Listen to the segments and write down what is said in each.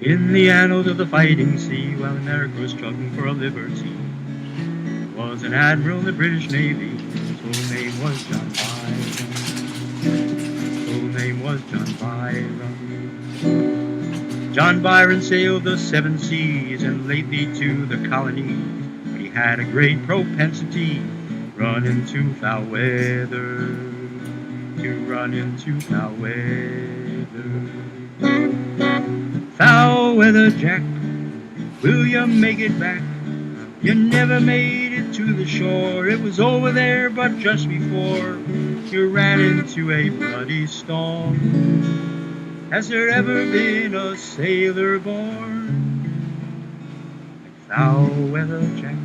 In the annals of the fighting sea, while America was struggling for a liberty, was an admiral in the British Navy, whose whole name was John Byron. His whole name was John Byron. John Byron sailed the seven seas and lately to the colonies, but he had a great propensity run into foul weather, to run into foul weather. Foul weather, Jack, will you make it back? You never made it to the shore. It was over there, but just before you ran into a bloody storm. Has there ever been a sailor born like foul weather, Jack?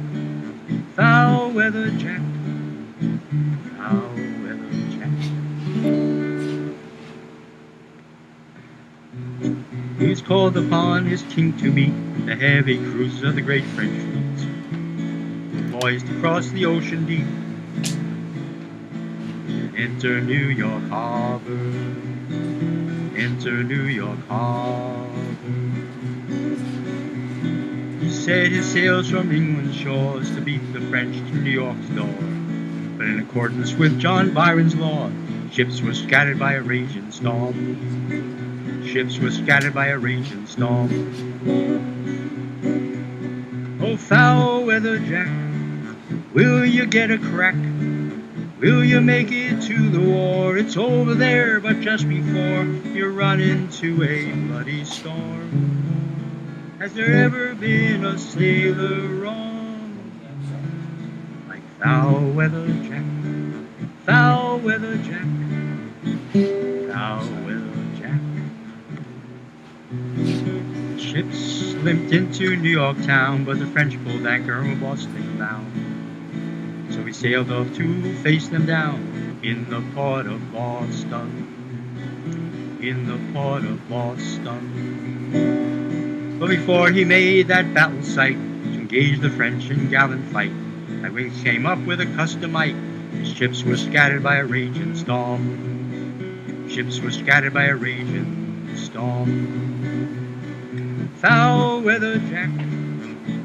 Foul weather, Jack. Foul weather, Jack. He's called upon his king to meet the heavy cruisers of the great French fleet, poised to cross the ocean deep and enter New York Harbor, enter New York Harbor. He set his sails from England's shores to beat the French to New York's door, but in accordance with John Byron's law, ships were scattered by a raging storm. Ships were scattered by a raging storm. Oh, foul weather, Jack, will you get a crack? Will you make it to the war? It's over there, but just before you run into a bloody storm. Has there ever been a sailor wrong like foul weather, Jack? Foul weather, Jack. Foul weather, Jack. Ships limped into New York town, but the French pulled anchor and were Boston bound. So we sailed off to face them down in the port of Boston, in the port of Boston. But before he made that battle sight to engage the French in gallant fight, my wings came up with a customite. His ships were scattered by a raging storm. Ships were scattered by a raging storm. Foul weather, Jack,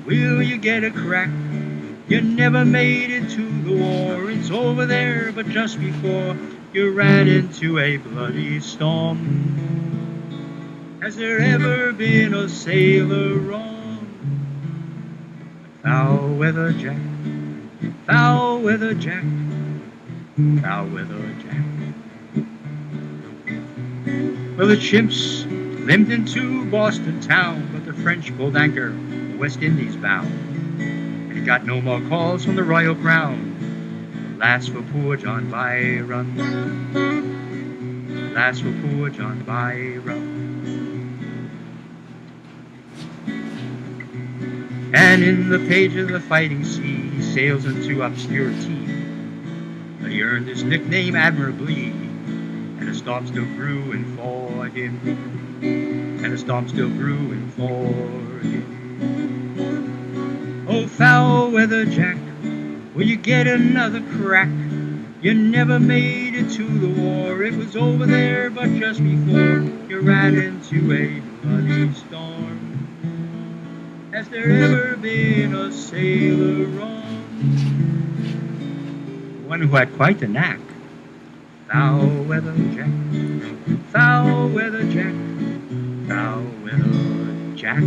will you get a crack? You never made it to the war. It's over there, but just before you ran into a bloody storm. Has there ever been a sailor wrong? Foul weather, Jack. Foul weather, Jack. Foul weather, Jack. Well, the ships limped into Boston town, but the French pulled anchor, West Indies bound. And he got no more calls from the Royal Crown. Alas for poor John Byron. Alas for poor John Byron. And in the page of the fighting sea, he sails into obscurity. But he earned his nickname admirably, and a storm still brewing for him. And a storm still brewing for him. Oh, foul weather, Jack, will you get another crack? You never made it to the war. It was over there, but just before you ran into a bloody storm. Has there ever been a sailor wrong? One who had quite the knack. Foul weather, Jack. Foul weather, Jack. Foul weather, Jack.